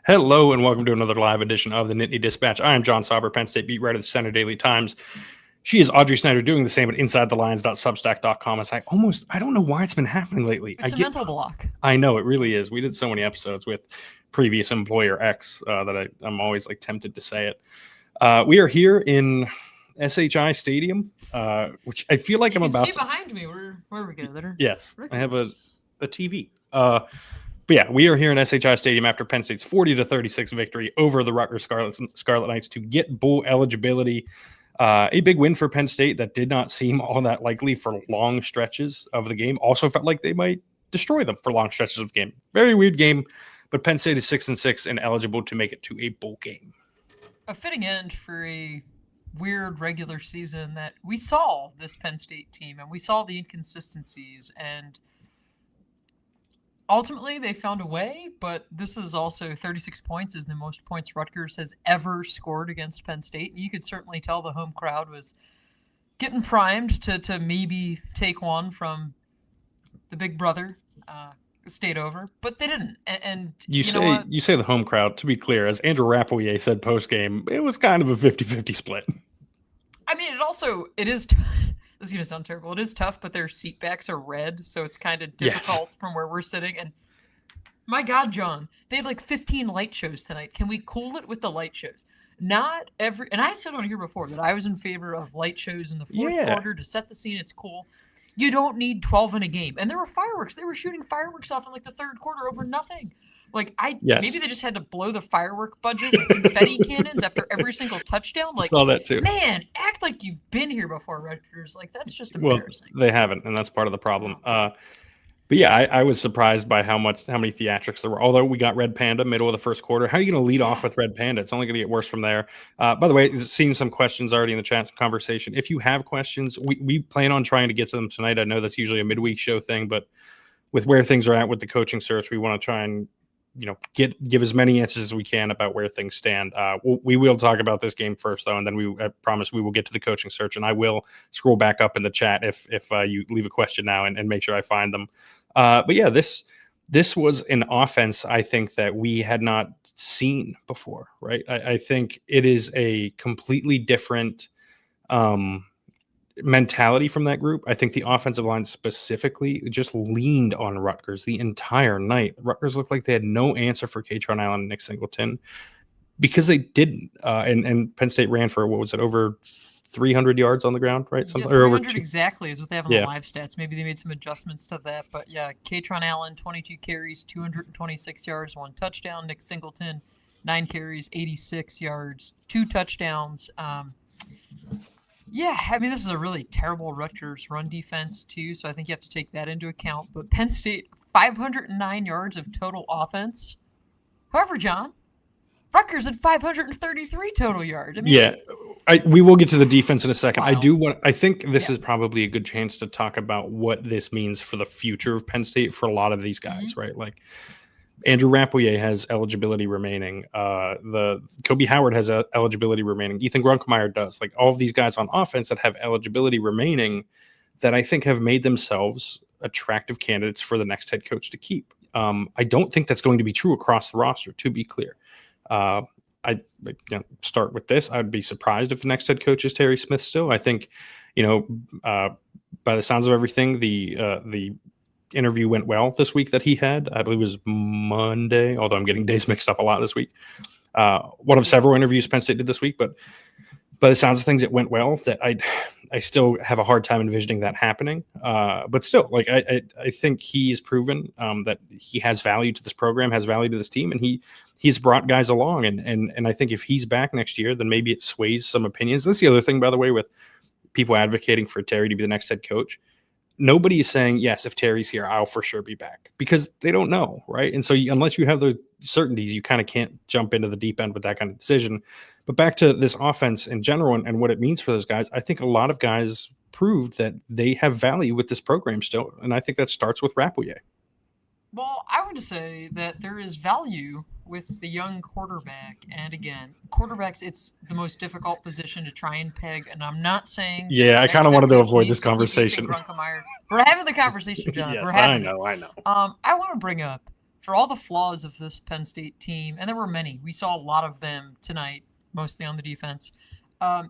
Hello and welcome to another live edition of the Nittany Dispatch. I am John Sauber, Penn State beat writer of the Center Daily Times. She is Audrey Snyder, doing the same at InsideTheLions.substack.com. As I don't know why it's been happening lately. It's a mental block. I know, it really is. We did so many episodes with previous employer X that I'm always tempted to say it. We are here in SHI Stadium, which I feel like you I'm about to see behind me. Where are we going? Yes, I have a TV. But yeah, we are here in SHI Stadium after Penn State's 40-36 victory over the Rutgers Scarlet Knights to get bowl eligibility. A big win for Penn State that did not seem all that likely for long stretches of the game. Also felt like they might destroy them for long stretches of the game. Very weird game, but Penn State is 6-6 and eligible to make it to a bowl game. A fitting end for a weird regular season that we saw this Penn State team, and we saw the inconsistencies, and ultimately, they found a way, but this is also 36 points is the most points Rutgers has ever scored against Penn State. You could certainly tell the home crowd was getting primed to maybe take one from the big brother state over, but they didn't. And you say the home crowd. To be clear, as Andrew Rapouillet said post-game, it was kind of a 50-50 split. I mean, it is this is going to sound terrible. It is tough, but their seat backs are red, so it's kind of difficult from where we're sitting. And my God, John, they had like 15 light shows tonight. Can we cool it with the light shows? Not every, and I said on here before that I was in favor of light shows in the fourth quarter to set the scene. It's cool. You don't need 12 in a game. And there were fireworks. They were shooting fireworks off in like the third quarter over nothing. Maybe they just had to blow the firework budget with confetti cannons after every single touchdown. Like, saw that too. Man, act like you've been here before, Rutgers. Like, that's just embarrassing. Well, they haven't, and that's part of the problem. But yeah, I was surprised by how many theatrics there were. Although we got Red Panda middle of the first quarter. How are you going to lead off with Red Panda? It's only going to get worse from there. By the way, seeing some questions already in the chat, some conversation. If you have questions, we plan on trying to get to them tonight. I know that's usually a midweek show thing, but with where things are at with the coaching search, we want to try and give as many answers as we can about where things stand. We will talk about this game first, though, and then I promise we will get to the coaching search, and I will scroll back up in the chat if you leave a question now and make sure I find them. But yeah, this was an offense I think that we had not seen before, right? I think it is a completely different mentality from that group. I think the offensive line specifically just leaned on Rutgers the entire night. Rutgers looked like they had no answer for Kaytron Allen and Nick Singleton because they didn't. And Penn State ran for, what was it, over 300 yards on the ground, right? Something or over 200 exactly is what they have on the live stats. Maybe they made some adjustments to that, but yeah, Kaytron Allen 22 carries, 226 yards, 1 touchdown. Nick Singleton 9 carries, 86 yards, 2 touchdowns. Yeah, I mean, this is a really terrible Rutgers run defense, too, so I think you have to take that into account. But Penn State, 509 yards of total offense. However, John, Rutgers had 533 total yards. I mean, we will get to the defense in a second. Wow. I think this is probably a good chance to talk about what this means for the future of Penn State for a lot of these guys, right? Like, Andrew Rapouillet has eligibility remaining. The Kobe Howard has eligibility remaining. Ethan Grunkemeyer does. Like, all of these guys on offense that have eligibility remaining that I think have made themselves attractive candidates for the next head coach to keep. I don't think that's going to be true across the roster, to be clear. I start with this. I'd be surprised if the next head coach is Terry Smith still. I think, by the sounds of everything, the interview went well this week that he had. I believe it was Monday, although I'm getting days mixed up a lot this week. One of several interviews Penn State did this week, but by the sounds of things, it went well. That I still have a hard time envisioning that happening. But still, like I think he has proven that he has value to this program, has value to this team, and he's brought guys along. And I think if he's back next year, then maybe it sways some opinions. That's the other thing, by the way, with people advocating for Terry to be the next head coach. Nobody is saying, yes, if Terry's here, I'll for sure be back, because they don't know, right? And so unless you have those certainties, you kind of can't jump into the deep end with that kind of decision. But back to this offense in general and what it means for those guys, I think a lot of guys proved that they have value with this program still, and I think that starts with Rapouillet. Well, I would say that there is value with the young quarterback. And again, quarterbacks, it's the most difficult position to try and peg. And I'm not saying... Yeah, I kind of wanted to avoid this conversation. We're having the conversation, John. Yes, We're having I know. I want to bring up for all the flaws of this Penn State team, and there were many, we saw a lot of them tonight, mostly on the defense.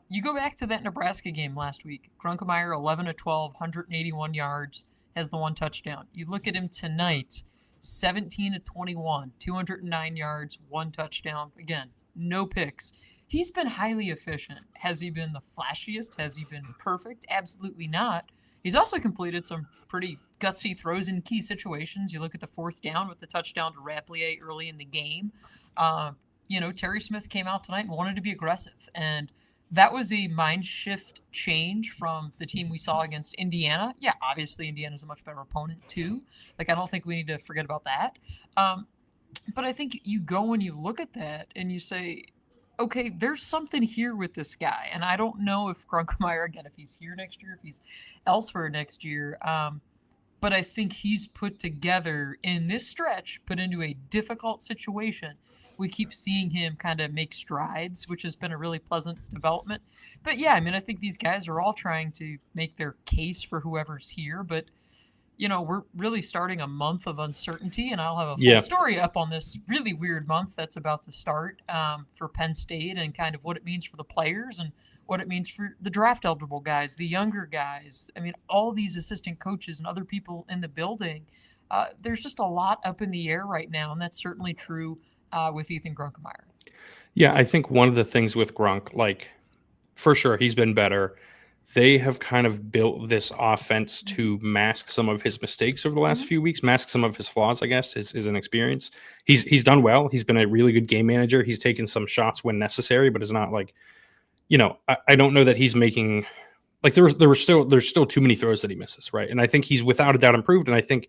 You go back to that Nebraska game last week. Grunkemeyer, 11 of 12, 181 yards, has the 1 touchdown. You look at him tonight, 17 of 21, 209 yards, 1 touchdown. Again, no picks. He's been highly efficient. Has he been the flashiest? Has he been perfect? Absolutely not. He's also completed some pretty gutsy throws in key situations. You look at the 4th down with the touchdown to Rapplier early in the game. Terry Smith came out tonight and wanted to be aggressive. And that was a mind shift change from the team we saw against Indiana. Yeah, obviously Indiana's a much better opponent too. I don't think we need to forget about that. But I think you go and you look at that and you say, okay, there's something here with this guy. And I don't know if Grunkemeyer, again, if he's here next year, if he's elsewhere next year. But I think he's put together in this stretch, put into a difficult situation. We keep seeing him kind of make strides, which has been a really pleasant development. But yeah, I think these guys are all trying to make their case for whoever's here. But, we're really starting a month of uncertainty, and I'll have a full story up on this really weird month that's about to start for Penn State and kind of what it means for the players and what it means for the draft eligible guys, the younger guys. All these assistant coaches and other people in the building. There's just a lot up in the air right now, and that's certainly true with Ethan Grunkemeyer. Yeah, I think one of the things with Grunk, for sure, he's been better. They have kind of built this offense to mask some of his mistakes over the last few weeks, mask some of his flaws, I guess, his inexperience. He's done well. He's been a really good game manager. He's taken some shots when necessary, but it's not I don't know that he's making there's still too many throws that he misses, right? And I think he's without a doubt improved. And I think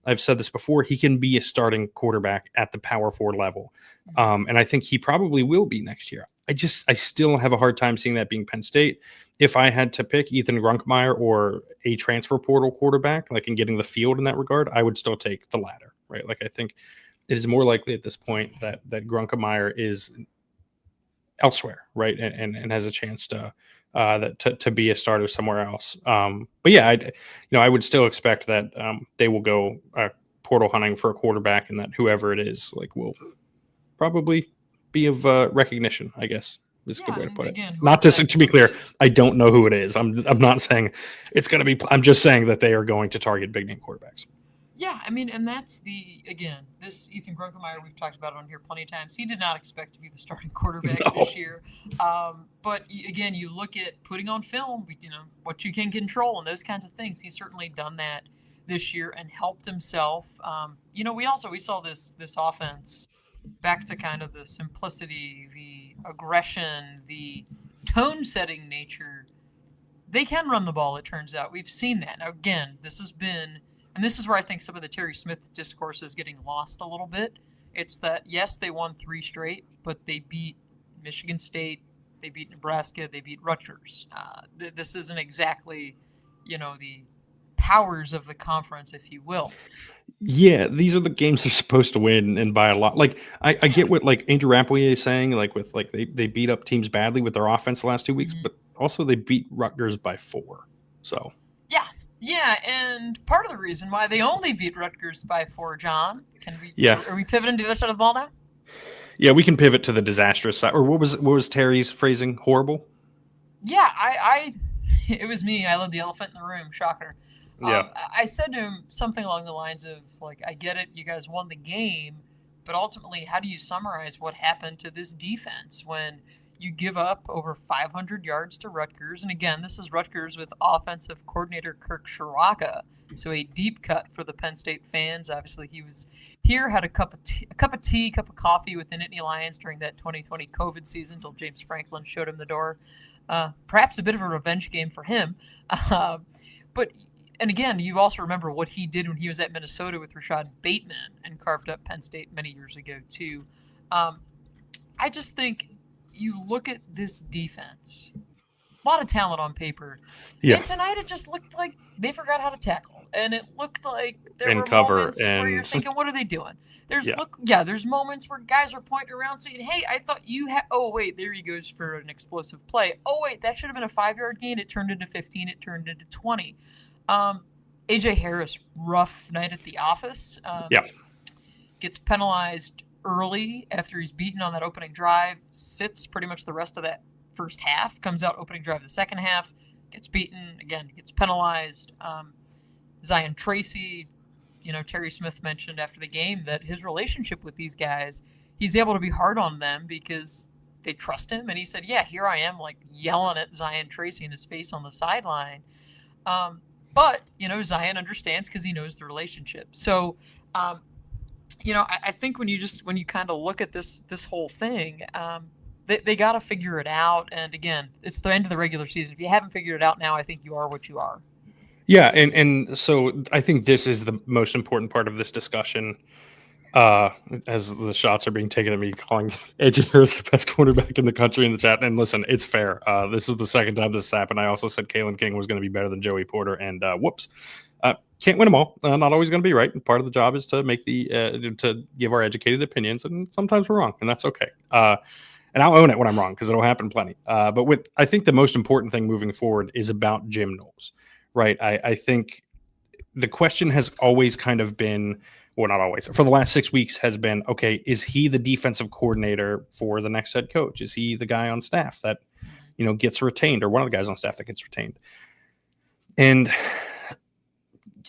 I've said this before, he can be a starting quarterback at the power 4 level. And I think he probably will be next year. I still have a hard time seeing that being Penn State. If I had to pick Ethan Grunkemeyer or a transfer portal quarterback, and getting the field in that regard, I would still take the latter, right? I think it is more likely at this point that Grunkemeyer is elsewhere, right? And has a chance to be a starter somewhere else. But yeah, I would still expect that they will go portal hunting for a quarterback, and that whoever it is, will probably be of recognition, I guess. Is a good way to put it. Not to be clear, I don't know who it is. I'm not saying it's going to be. I'm just saying that they are going to target big name quarterbacks. Yeah, and that's this Ethan Grunkemeyer, we've talked about it on here plenty of times. He did not expect to be the starting quarterback this year. But again, you look at putting on film, what you can control and those kinds of things. He's certainly done that this year and helped himself. We saw this offense back to kind of the simplicity, the aggression, the tone-setting nature. They can run the ball, it turns out. We've seen that. Now, again, this is where I think some of the Terry Smith discourse is getting lost a little bit. It's that, yes, they won 3 straight, but they beat Michigan State, they beat Nebraska, they beat Rutgers. This isn't exactly, the powers of the conference, if you will. Yeah, these are the games they're supposed to win, and by a lot. I get what Andrew Rapplier is saying, they beat up teams badly with their offense the last 2 weeks, but also they beat Rutgers by 4. So yeah, and part of the reason why they only beat Rutgers by 4, John. Are we pivoting to the other side of the ball now? Yeah, we can pivot to the disastrous side. Or what was Terry's phrasing? Horrible? Yeah, it was me. I led the elephant in the room. Shocker. Yeah. I said to him something along the lines of, I get it, you guys won the game, but ultimately, how do you summarize what happened to this defense when you give up over 500 yards to Rutgers? And again, this is Rutgers with offensive coordinator Kirk Shiraka, so a deep cut for the Penn State fans. Obviously, he was here, had a cup of coffee with the Nittany Lions during that 2020 COVID season until James Franklin showed him the door. Perhaps a bit of a revenge game for him. And again, you also remember what he did when he was at Minnesota with Rashad Bateman and carved up Penn State many years ago, too. I just think you look at this defense, a lot of talent on paper. Yeah. And tonight it just looked like they forgot how to tackle. And it looked like there and were cover moments where you're thinking, what are they doing? There's moments where guys are pointing around saying, hey, I thought you had – oh, wait, there he goes for an explosive play. Oh, wait, that should have been a 5-yard gain. It turned into 15. It turned into 20. A.J. Harris, rough night at the office. gets penalized early after he's beaten on that opening drive, sits pretty much the rest of that first half, comes out opening drive of the second half, gets beaten, again, gets penalized. Zion Tracy, Terry Smith mentioned after the game that his relationship with these guys, he's able to be hard on them because they trust him. And he said, yeah, here I am, like yelling at Zion Tracy in his face on the sideline. But, Zion understands because he knows the relationship. So, I think when you kind of look at this whole thing, they got to figure it out. And again, it's the end of the regular season. If you haven't figured it out now, I think you are what you are. Yeah, and so I think this is the most important part of this discussion. As the shots are being taken at me, calling AJ Harris the best quarterback in the country in the chat. And listen, it's fair. This is the second time this has happened. I also said Kalen King was going to be better than Joey Porter, and whoops. Can't win them all. Not always going to be right. Part of the job is to make to give our educated opinions, and sometimes we're wrong, and that's okay. And I'll own it when I'm wrong because it'll happen plenty. But I think the most important thing moving forward is about Jim Knowles, right? I think the question has always kind of been, well, not always, for the last 6 weeks has been, okay, is he the defensive coordinator for the next head coach? Is he the guy on staff that, gets retained, or one of the guys on staff that gets retained? And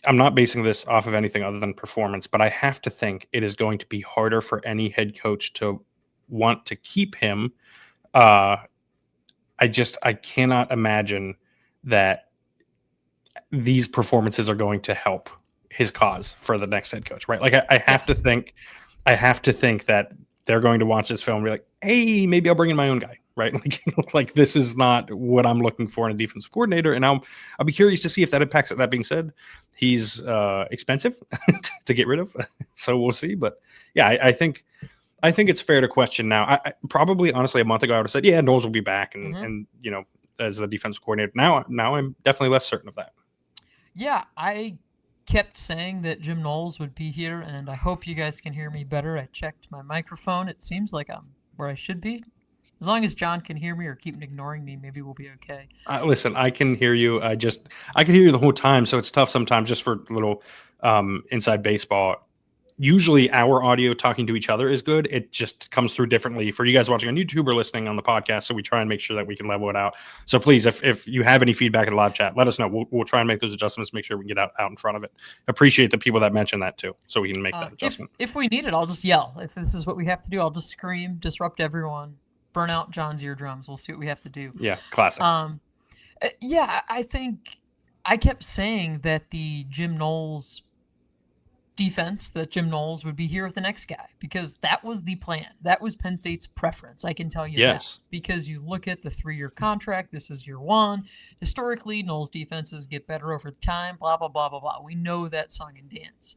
I'm not basing this off of anything other than performance, but I have to think it is going to be harder for any head coach to want to keep him. I cannot imagine that these performances are going to help his cause for the next head coach, right? Like I have to think that they're going to watch this film and be like, hey, maybe I'll bring in my own guy, right? Like this is not what I'm looking for in a defensive coordinator. And I'll be curious to see if that impacts it. That being said, he's expensive to get rid of. So we'll see. But yeah, I think it's fair to question now. I probably, honestly, a month ago, I would have said, yeah, Knowles will be back and as the defensive coordinator. Now I'm definitely less certain of that. Yeah, I kept saying that Jim Knowles would be here, and I hope you guys can hear me better. I checked my microphone. It seems like I'm where I should be. As long as John can hear me or keep ignoring me, maybe we'll be okay. Listen, I can hear you. I can hear you the whole time, so it's tough sometimes just for a little inside baseball. Usually our audio talking to each other is good. It just comes through differently for you guys watching on YouTube or listening on the podcast. So we try and make sure that we can level it out. So please, if you have any feedback in the live chat, let us know. We'll try and make those adjustments, make sure we can get out in front of it. Appreciate the people that mentioned that too, so we can make that adjustment. If we need it, I'll just yell. If this is what we have to do, I'll just scream, disrupt everyone, burn out John's eardrums. We'll see what we have to do. Yeah, classic. Yeah, I think I kept saying that the Jim Knowles defense, that Jim Knowles would be here with the next guy, because that was the plan. That was Penn State's preference. I can tell you that. Because you look at the 3-year contract, this is year one. Historically, Knowles defenses get better over time, blah, blah, blah, blah, blah. We know that song and dance.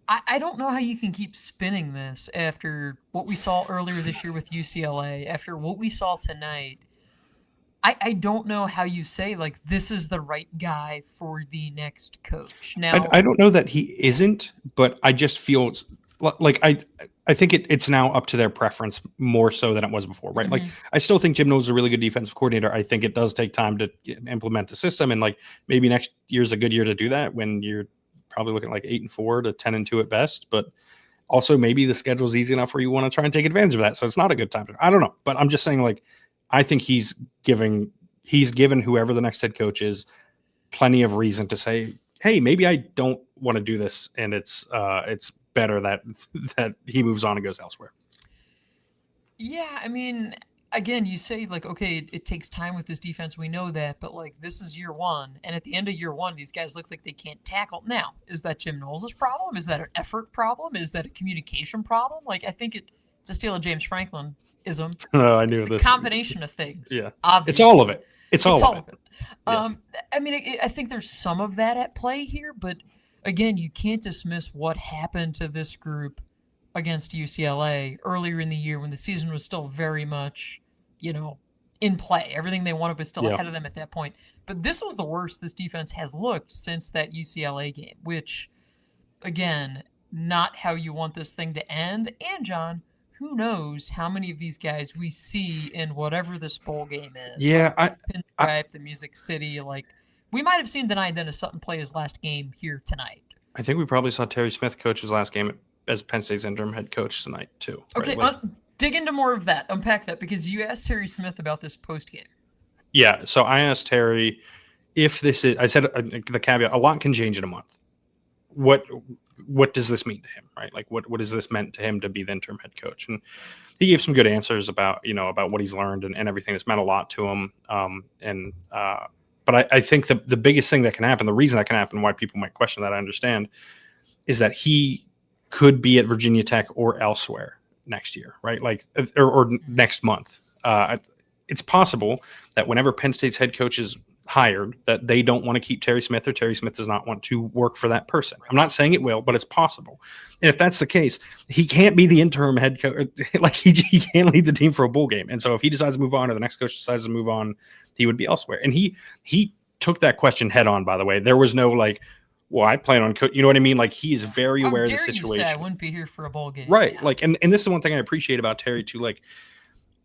I don't know how you can keep spinning this after what we saw earlier this year with UCLA, after what we saw tonight. I don't know how you say, like, this is the right guy for the next coach. Now, I don't know that he isn't, but I just feel like I think it's now up to their preference more so than it was before, right? Like, I still think Jim Knowles is a really good defensive coordinator. I think it does take time to implement the system, and like maybe next year's a good year to do that when you're probably looking at like 8-4 to 10-2 at best. But also maybe the schedule's easy enough where you want to try and take advantage of that, so it's not a good time. I don't know, but I'm just saying, like, I think he's given whoever the next head coach is plenty of reason to say, hey, maybe I don't want to do this, and it's better that he moves on and goes elsewhere. Yeah, I mean, again, you say, like, okay, it takes time with this defense, we know that, but like, this is year one, and at the end of year one, these guys look like they can't tackle. Now, is that Jim Knowles' problem? Is that an effort problem? Is that a communication problem? Like, I think to steal a James Franklin ism. No, I knew this. Combination of things. Yeah, obviously. It's all of it. It's all of it. Yes. I mean, I think there's some of that at play here, but again, you can't dismiss what happened to this group against UCLA earlier in the year when the season was still very much, in play. Everything they wanted was still ahead of them at that point. But this was the worst this defense has looked since that UCLA game, which, again, not how you want this thing to end. And, John, who knows how many of these guys we see in whatever this bowl game is. Yeah. Like Pinstripe, the Music City. Like, we might have seen Dennis Sutton play his last game here tonight. I think we probably saw Terry Smith coach his last game at as Penn State's interim head coach tonight too. Okay, right? dig into more of that. Unpack that, because you asked Terry Smith about this post game. Yeah, so I asked Terry if this is. I said the caveat: a lot can change in a month. What does this mean to him, right? Like what has this meant to him to be the interim head coach? And he gave some good answers about what he's learned and everything that's meant a lot to him. But I think the biggest thing that can happen, the reason that can happen, why people might question that, I understand, is that he could be at Virginia Tech or elsewhere next year, right? Like or next month. It's possible that whenever Penn State's head coach is hired, that they don't want to keep Terry Smith, or Terry Smith does not want to work for that person. I'm not saying it will, but it's possible. And if that's the case, he can't be the interim head coach. Like he can't lead the team for a bowl game. And so if he decides to move on, or the next coach decides to move on, he would be elsewhere. And he took that question head on, by the way. There was no like, well, I plan on you know what I mean? Like he is very aware of the situation. You say I wouldn't be here for a bowl game. Right. Yeah. Like, and this is one thing I appreciate about Terry too, like,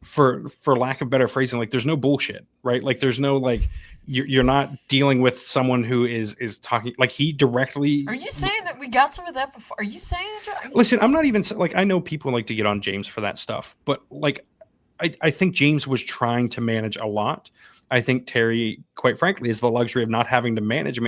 for lack of better phrasing, like there's no bullshit, right? Like there's no like you're not dealing with someone who is talking like he directly. Are you saying that we got some of that before? Are you saying that? Listen, I'm not even like, I know people like to get on James for that stuff, but like I think James was trying to manage a lot. I think Terry, quite frankly, is the luxury of not having to manage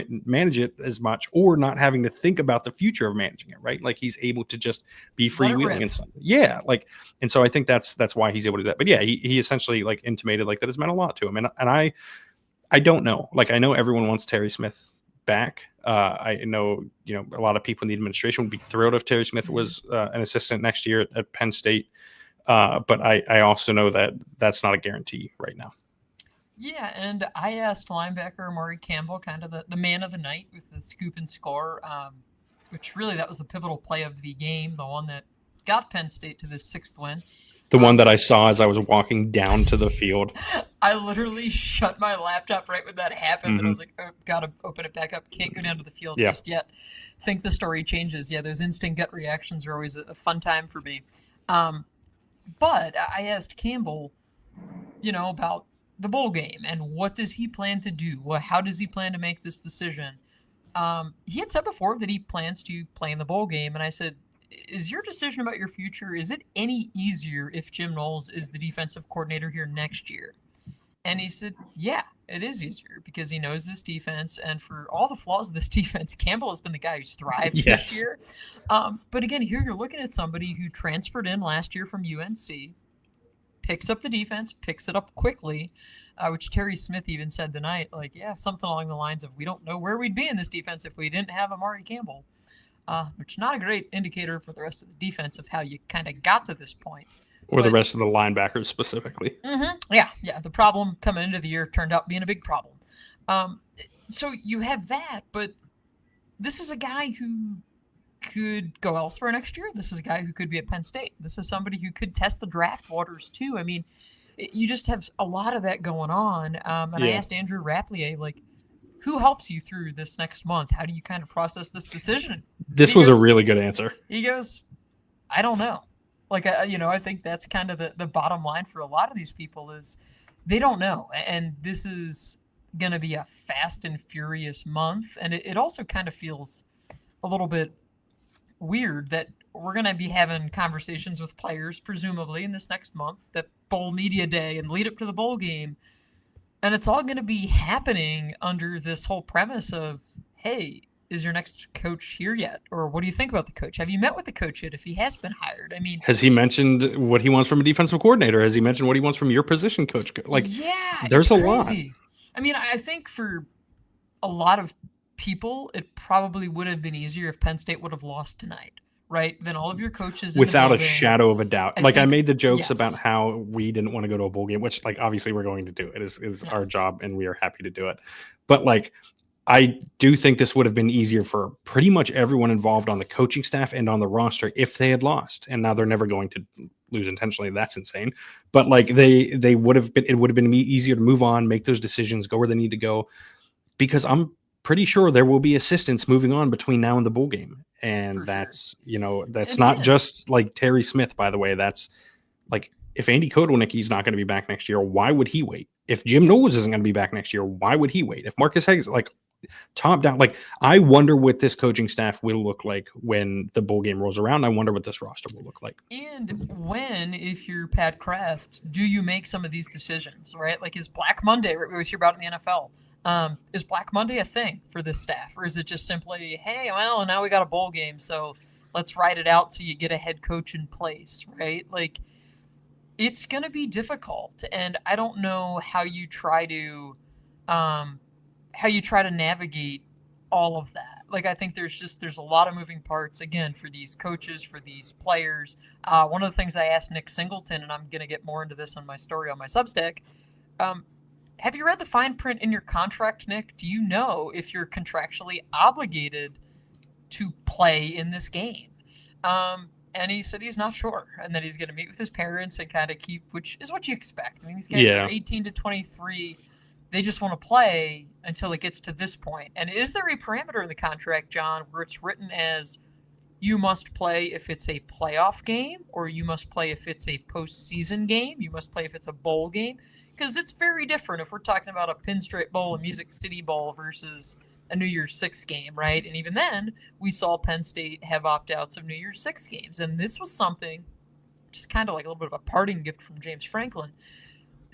it as much, or not having to think about the future of managing it, right? Like he's able to just be freewheeling and something. Yeah, like, and so I think that's why he's able to do that. But yeah, he essentially like intimated like that has meant a lot to him, and I don't know. Like I know everyone wants Terry Smith back. I know a lot of people in the administration would be thrilled if Terry Smith was an assistant next year at Penn State, but I also know that that's not a guarantee right now. Yeah, and I asked linebacker Amari Campbell, kind of the man of the night with the scoop and score, which really that was the pivotal play of the game, the one that got Penn State to this 6th win. The one that I saw as I was walking down to the field. I literally shut my laptop right when that happened, and I was like, oh, gotta open it back up. Can't go down to the field just yet. Think the story changes. Yeah, those instant gut reactions are always a fun time for me. But I asked Campbell, about the bowl game and what does he plan to do? Well, how does he plan to make this decision? He had said before that he plans to play in the bowl game, and I said, is your decision about your future, is it any easier if Jim Knowles is the defensive coordinator here next year? And he said, yeah, it is easier because he knows this defense, and for all the flaws of this defense, Campbell has been the guy who's thrived this year. But again, here you're looking at somebody who transferred in last year from UNC, picks up the defense, picks it up quickly, which Terry Smith even said tonight, like, yeah, something along the lines of, we don't know where we'd be in this defense if we didn't have Amari Campbell, which is not a great indicator for the rest of the defense of how you kind of got to this point. Or the rest of the linebackers specifically. Yeah. The problem coming into the year turned out being a big problem. So you have that, but this is a guy who could go elsewhere next year. This is a guy who could be at Penn State. This is somebody who could test the draft waters too. I mean, you just have a lot of that going on. I asked Andrew Rapplier, like, who helps you through this next month? How do you kind of process this decision? This was a really good answer. He goes, I don't know. Like, I think that's kind of the bottom line for a lot of these people is they don't know. And this is going to be a fast and furious month. And it also kind of feels a little bit weird that we're going to be having conversations with players, presumably in this next month, that bowl media day and lead up to the bowl game. And it's all going to be happening under this whole premise of, hey, is your next coach here yet? Or what do you think about the coach? Have you met with the coach yet if he has been hired? I mean, has he mentioned what he wants from a defensive coordinator? Has he mentioned what he wants from your position coach? Like, yeah, there's a lot. I mean, I think for a lot of people, it probably would have been easier if Penn State would have lost tonight, right? Than all of your coaches. Without a shadow of a doubt. I made the jokes about how we didn't want to go to a bowl game, which, like, obviously we're going to do. It is our job, and we are happy to do it. But, like, I do think this would have been easier for pretty much everyone involved on the coaching staff and on the roster if they had lost. And now they're never going to lose intentionally. That's insane. But, like, they would have been. It would have been easier to move on, make those decisions, go where they need to go, because I'm pretty sure there will be assistants moving on between now and the bowl game. And that's not just like Terry Smith, by the way. That's like, if Andy Kotelnicki's not going to be back next year, why would he wait? If Jim Knowles isn't going to be back next year, why would he wait? If Marcus Hayes, like, top down. Like, I wonder what this coaching staff will look like when the bowl game rolls around. I wonder what this roster will look like. And when, if you're Pat Kraft, do you make some of these decisions, right? Like, is Black Monday, we always hear about in the NFL, is Black Monday a thing for this staff? Or is it just simply, hey, well, now we got a bowl game, so let's ride it out till you get a head coach in place, right? Like, it's going to be difficult. And I don't know how you try to navigate all of that. Like, I think there's a lot of moving parts, again, for these coaches, for these players. One of the things I asked Nick Singleton, and I'm going to get more into this on my story on my Substack, have you read the fine print in your contract, Nick? Do you know if you're contractually obligated to play in this game? And he said he's not sure, and that he's going to meet with his parents and kind of keep, which is what you expect. I mean, these guys are 18 to 23. They just want to play until it gets to this point. And is there a parameter in the contract, John, where it's written as you must play if it's a playoff game, or you must play if it's a postseason game, you must play if it's a bowl game? Because it's very different if we're talking about a Pinstripe Bowl, a Music City Bowl versus a New Year's Six game, right? And even then, we saw Penn State have opt-outs of New Year's Six games. And this was something, just kind of like a little bit of a parting gift from James Franklin.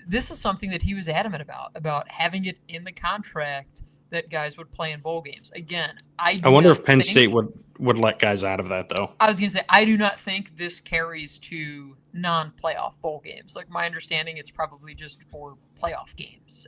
This is something that he was adamant about having it in the contract that guys would play in bowl games. Again, I wonder if Penn State would let guys out of that, though. I was going to say, I do not think this carries to non-playoff bowl games. Like, my understanding, it's probably just for playoff games.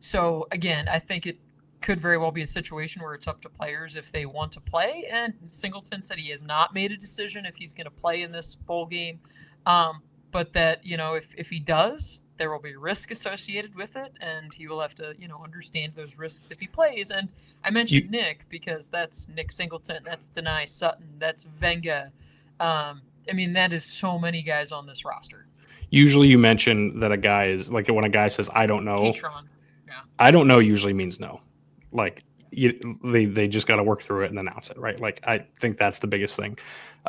So, again, I think it could very well be a situation where it's up to players if they want to play. And Singleton said he has not made a decision if he's going to play in this bowl game. But that, if he does, there will be risk associated with it, and he will have to, understand those risks if he plays. And I mentioned Nick because that's Nick Singleton, that's Denai Sutton, that's Venga. That is so many guys on this roster. Usually you mention that a guy is, like, when a guy says, I don't know. Kaytron. Yeah. I don't know usually means no. Like, they just got to work through it and announce it, right? Like, I think that's the biggest thing.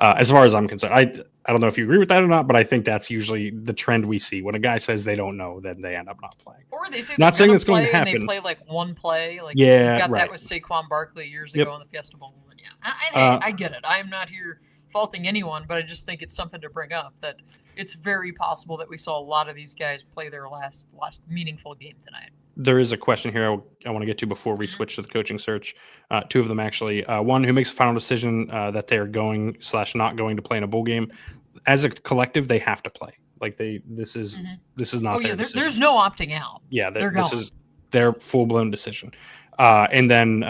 As far as I'm concerned, I don't know if you agree with that or not, but I think that's usually the trend we see. When a guy says they don't know, then they end up not playing. Or they say not saying it's going to happen. And they play like one play. Like, yeah, you got right. that with Saquon Barkley years ago in the Fiesta Bowl. And I get it. I'm not here faulting anyone, but I just think it's something to bring up that it's very possible that we saw a lot of these guys play their last meaningful game tonight. There is a question here I want to get to before we switch to the coaching search. Two of them, actually. One, who makes a final decision that they're going/not going to play in a bowl game. As a collective, they have to play. Like, this is not their decision. There's no opting out. Yeah, this is their full-blown decision. And then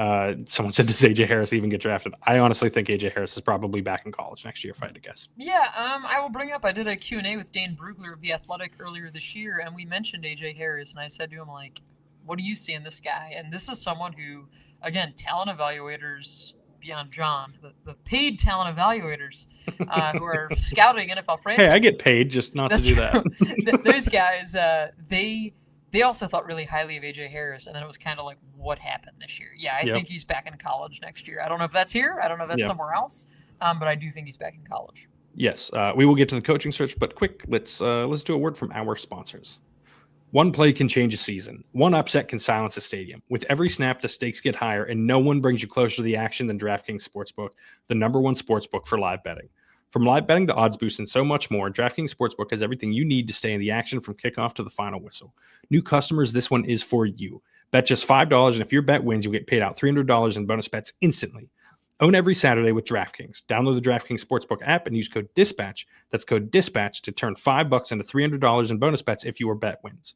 someone said, does AJ Harris even get drafted? I honestly think AJ Harris is probably back in college next year, if I had to guess. Yeah, I will bring up, I did a Q&A with Dane Brugler of The Athletic earlier this year, and we mentioned AJ Harris, and I said to him, like, what do you see in this guy? And this is someone who, again, talent evaluators beyond John, the paid talent evaluators who are scouting NFL franchises. Hey, I get paid just not to do that. Those guys, they also thought really highly of AJ Harris, and then it was kind of like, what happened this year? Yeah, I think he's back in college next year. I don't know if that's here. I don't know if that's somewhere else, but I do think he's back in college. Yes, we will get to the coaching search, but quick, let's do a word from our sponsors. One play can change a season. One upset can silence a stadium. With every snap, the stakes get higher, and no one brings you closer to the action than DraftKings Sportsbook, the #1 sportsbook for live betting. From live betting to odds boosts and so much more, DraftKings Sportsbook has everything you need to stay in the action from kickoff to the final whistle. New customers, this one is for you. Bet just $5, and if your bet wins, you'll get paid out $300 in bonus bets instantly. Own every Saturday with DraftKings. Download the DraftKings Sportsbook app and use code DISPATCH. That's code DISPATCH to turn $5 into $300 in bonus bets if your bet wins.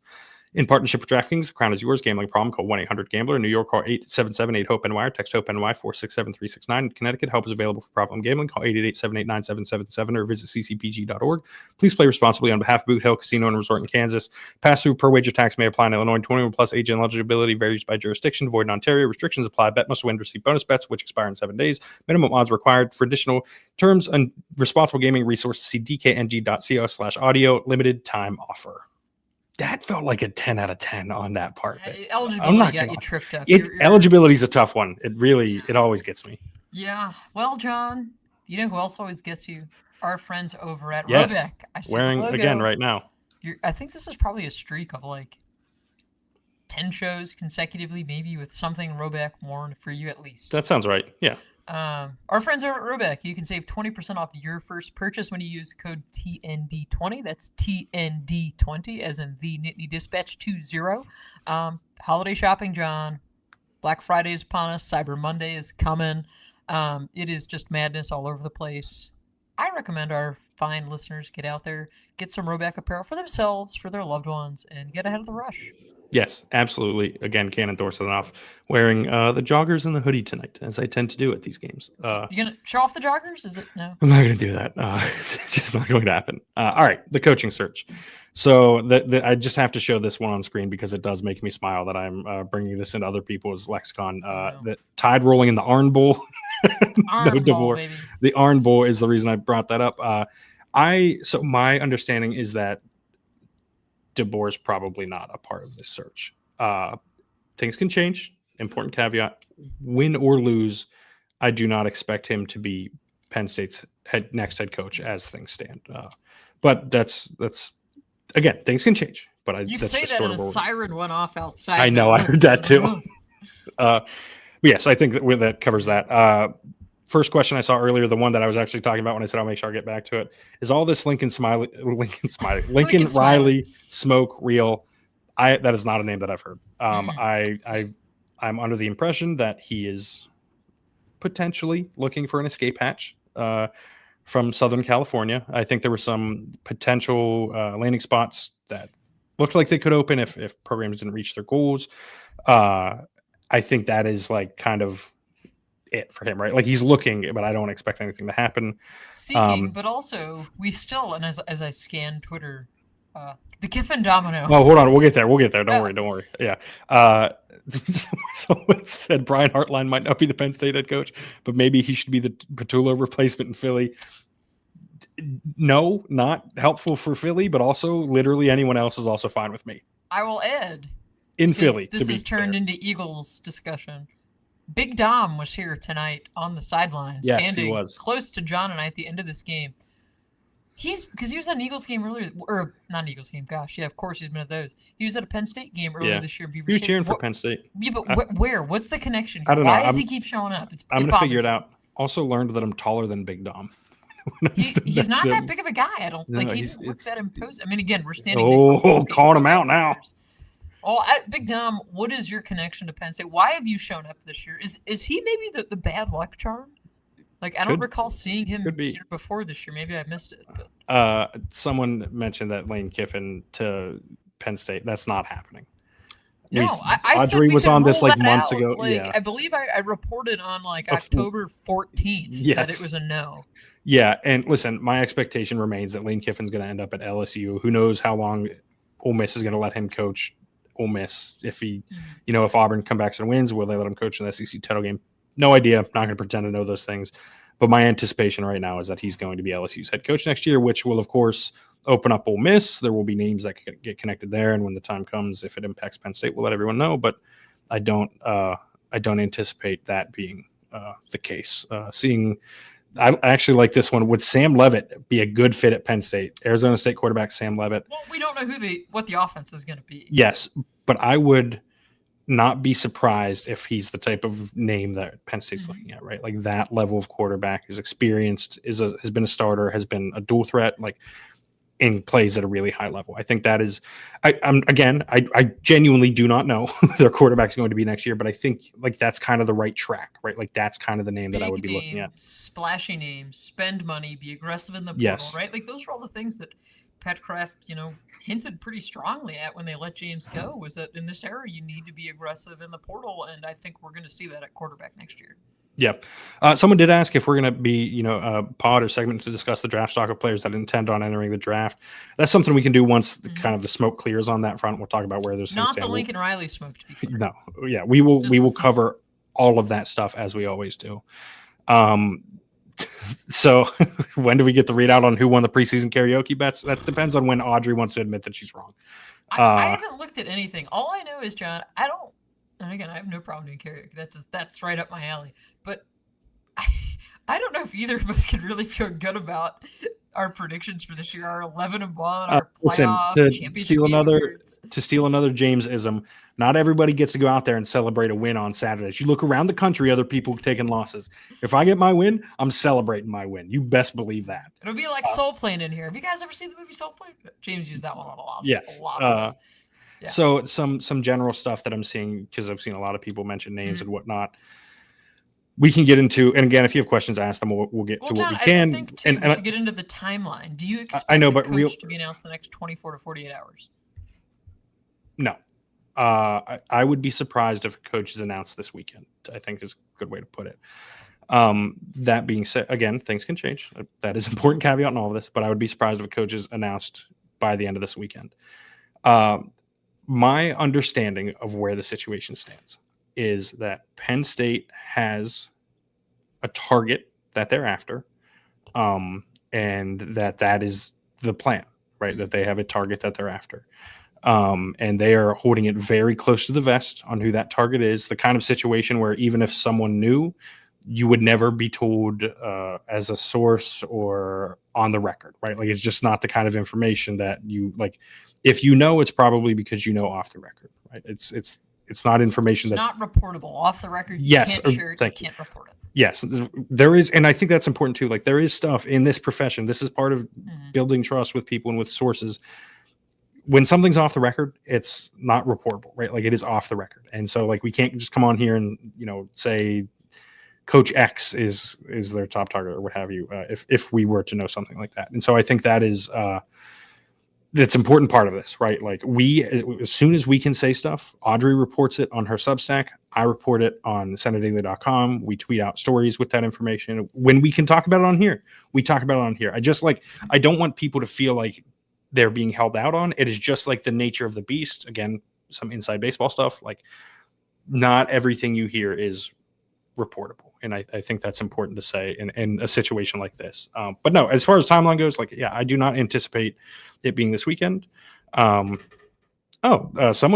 In partnership with DraftKings, the crown is yours. Gambling problem, call 1-800-GAMBLER. In New York, call 877-8-HOPE-NY. Text HOPE-NY 467-369. In Connecticut, help is available for problem gambling. Call 888-789-7777 or visit ccpg.org. Please play responsibly on behalf of Boot Hill Casino and Resort in Kansas. Pass-through per wager tax may apply in Illinois. 21 plus age and eligibility varies by jurisdiction. Void in Ontario. Restrictions apply. Bet must win to receive bonus bets, which expire in 7 days. Minimum odds required. For additional terms and responsible gaming resources, see dkng.co/audio. Limited time offer. That felt like a 10 out of 10 on that part. Eligibility got you tripped up. Eligibility is a tough one. It always gets me. Yeah. Well, John, you know who else always gets you? Our friends over at Yes. Robeck. Wearing again right now. I think this is probably a streak of like 10 shows consecutively, maybe with something Roback worn for you at least. That sounds right. Yeah. Our friends over at Roback, you can save 20% off your first purchase when you use code TND20. That's TND20, as in the Nittany Dispatch 20. Holiday shopping, John. Black Friday is upon us. Cyber Monday is coming. It is just madness all over the place. I recommend our fine listeners get out there, get some Roback apparel for themselves, for their loved ones, and get ahead of the rush. Yes, absolutely. Again, can't endorse it enough. Wearing the joggers and the hoodie tonight, as I tend to do at these games. You gonna show off the joggers? Is it no? I'm not going to do that. It's just not going to happen. All right, the coaching search. So I just have to show this one on screen because it does make me smile that I'm bringing this into other people's lexicon. The Tide rolling in the Arn Bowl. Arn Bowl, baby. The Arn Bowl is the reason I brought that up. So my understanding is that DeBoer is probably not a part of this search. Things can change. Important caveat: win or lose, I do not expect him to be Penn State's next head coach as things stand. But that's again, things can change. But you say that, and a siren went off outside. I know, I heard that too. Yes, I think that covers that. First question I saw earlier, the one that I was actually talking about when I said I'll make sure I get back to it, is all this Lincoln Riley smoke real? That is not a name that I've heard. I'm under the impression that he is potentially looking for an escape hatch from Southern California. I think there were some potential landing spots that looked like they could open if programs didn't reach their goals. I think that is like kind of it for him, right? Like he's looking, but I don't expect anything to happen. Seeking, but also we still, and as I scan Twitter, the Kiffin domino. Oh, hold on, we'll get there. Don't worry. Yeah. Someone said Brian Hartline might not be the Penn State head coach, but maybe he should be the Petulo replacement in Philly. No, not helpful for Philly, but also literally anyone else is also fine with me. I will add. In Philly, this has turned into Eagles discussion. Big Dom was here tonight on the sideline, standing close to John and I at the end of this game. Because he was at an Eagles game earlier, or not an Eagles game. Gosh, yeah, of course he's been at those. He was at a Penn State game earlier this year. He was cheering for Penn State. Yeah, but where? What's the connection? I don't know. Why does he keep showing up? I'm going to figure it out. Also learned that I'm taller than Big Dom. He's not that big of a guy. I don't think he's that imposing. I mean, again, we're standing. Calling him out now. Oh, Big Dom, what is your connection to Penn State? Why have you shown up this year? Is he maybe the bad luck charm? Like, I don't recall seeing him here before this year. Maybe I missed it. But. Someone mentioned that Lane Kiffin to Penn State. That's not happening. No, Audrey was on this like months ago. Like, I believe I reported on like October 14th that it was a no. Yeah, and listen, my expectation remains that Lane Kiffin's going to end up at LSU. Who knows how long Ole Miss is going to let him coach Ole Miss? If he, if Auburn comes back and wins, will they let him coach an SEC title game? No idea. I'm not going to pretend to know those things. But my anticipation right now is that he's going to be LSU's head coach next year, which will, of course, open up Ole Miss. There will be names that could get connected there, and when the time comes, if it impacts Penn State, we'll let everyone know. But I don't anticipate that being the case. I actually like this one. Would Sam Leavitt be a good fit at Penn State? Arizona State quarterback Sam Leavitt. Well, we don't know what the offense is going to be. Yes, but I would not be surprised if he's the type of name that Penn State's looking at, right? Like that level of quarterback is experienced, has been a starter, has been a dual threat, like, and plays at a really high level. I think that is, I genuinely do not know who their quarterback's going to be next year, but I think like that's kind of the right track, right? Like that's kind of the name that I would be looking at. Splashy name, spend money, be aggressive in the portal, right? Like those are all the things that Pat Kraft, hinted pretty strongly at when they let James go, was that in this era you need to be aggressive in the portal, and I think we're going to see that at quarterback next year. Yeah. Someone did ask if we're going to be, a pod or segment to discuss the draft stock of players that intend on entering the draft. That's something we can do once the smoke clears on that front. We'll talk about where there's not the Lincoln Riley smoke, to be fair. No. Yeah. We will cover all of that stuff as we always do. So when do we get the readout on who won the preseason karaoke bets? That depends on when Audrey wants to admit that she's wrong. I haven't looked at anything. All I know is, John, and again, I have no problem doing karaoke. That's right up my alley. But I don't know if either of us can really feel good about our predictions for this year are 11-1. Our listen, playoff to championship steal another James-ism, not everybody gets to go out there and celebrate a win on Saturdays. You look around the country, other people taking losses. If I get my win, I'm celebrating my win. You best believe that. It'll be like Soul Plane in here. Have you guys ever seen the movie Soul Plane? James used that one on a lot. Yes. A lot yeah. So some general stuff that I'm seeing, because I've seen a lot of people mention names and whatnot. We can get into, and again, if you have questions, ask them. We'll get to John, what we can. I think too, we should get into the timeline. Do you expect coach to be announced the next 24 to 48 hours? No. I would be surprised if a coach is announced this weekend, I think is a good way to put it. That being said, again, things can change. That is an important caveat in all of this, but I would be surprised if a coach is announced by the end of this weekend. My understanding of where the situation stands is that Penn State has a target that they're after, and that is the plan, right? That they have a target that they're after. And they are holding it very close to the vest on who that target is, the kind of situation where even if someone knew, you would never be told as a source or on the record, right? Like, it's just not the kind of information that you like. If you know, it's probably because you know off the record, right? It's not information that's not reportable off the record. You yes, can't share it, you can't report it. Yes, there is, and I think that's important too. Like, there is stuff in this profession. This is part of building trust with people and with sources. When something's off the record, it's not reportable, right? Like, it is off the record, and so like we can't just come on here and say Coach X is their top target or what have you. If we were to know something like that, and so I think that is. That's an important part of this, right? Like, as soon as we can say stuff, Audrey reports it on her Substack. I report it on SenatorDaily.com. We tweet out stories with that information. When we can talk about it on here, we talk about it on here. I don't want people to feel like they're being held out on. It is just like the nature of the beast. Again, some inside baseball stuff. Like, not everything you hear is reportable. And I think that's important to say in a situation like this. But no, as far as timeline goes, I do not anticipate it being this weekend. Someone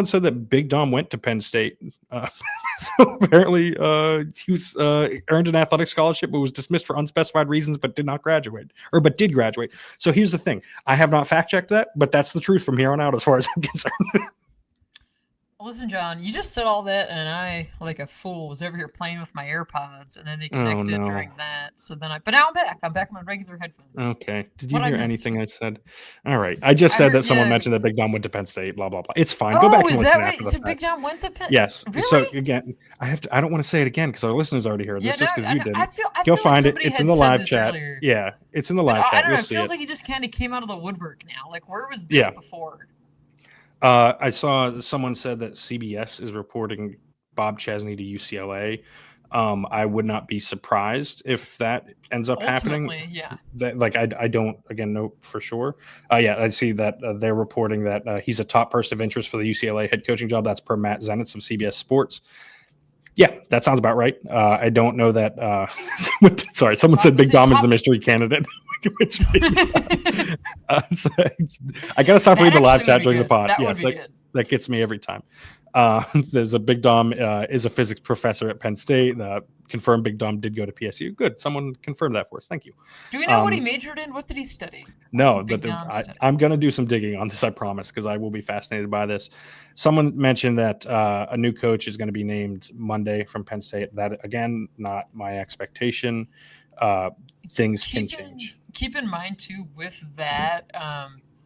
said that Big Dom went to Penn State. So apparently he was earned an athletic scholarship, but was dismissed for unspecified reasons, but did graduate. So here's the thing. I have not fact checked that, but that's the truth from here on out as far as I'm concerned. Listen, John, you just said all that, and I, like a fool, was over here playing with my AirPods, and then they connected during that. So then but now I'm back. I'm back in my regular headphones. Okay. Did you hear anything I said? All right. I just said that someone mentioned that Big Dom went to Penn State, blah, blah, blah. It's fine. Go back and listen after the fact. Big Dom went to Penn State? Yes. Really? So again, I don't want to say it again because our listeners already heard this just because you didn't. I Go feel find like it. It's in the live chat. Earlier. Yeah. It's in the live chat. I don't know. You'll it feels like he just kind of came out of the woodwork now. Like, where was this before? I saw someone said that CBS is reporting Bob Chesney to UCLA. I would not be surprised if that ends up happening. Yeah. I don't know for sure. I see that they're reporting that he's a top person of interest for the UCLA head coaching job. That's per Matt Zenitz of CBS Sports. Yeah, that sounds about right. I don't know that. Sorry, someone said Big Dom is the mystery candidate. Which so I got to stop reading the live chat during the pod. Yes, that gets me every time. There's a Big Dom is a physics professor at Penn State. Confirmed Big Dom did go to PSU. Good. Someone confirmed that for us. Thank you. Do we know what he majored in? What did he study? No, but I'm going to do some digging on this, I promise, because I will be fascinated by this. Someone mentioned that a new coach is going to be named Monday from Penn State. That, again, not my expectation. Things can change. Keep in mind, too, with that,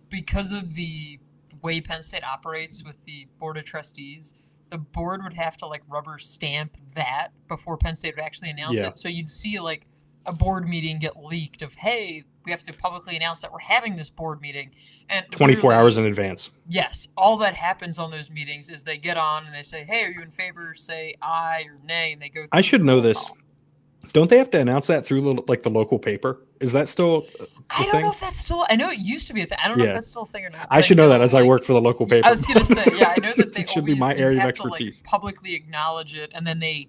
because of the way Penn State operates with the board of trustees, the board would have to rubber stamp that before Penn State would actually announce it. So you'd see a board meeting get leaked of, hey, we have to publicly announce that we're having this board meeting, and 24 hours in advance. Yes, all that happens on those meetings is they get on and they say, hey, are you in favor? Say aye or nay, and they go. I should know this. Don't they have to announce that through the local paper? Is that still I don't know if that's still. I know it used to be a thing. I don't know if that's still a thing or not. I should know that as I work for the local paper. I was going to say, I know that they should be my area of expertise. Publicly acknowledge it, and then they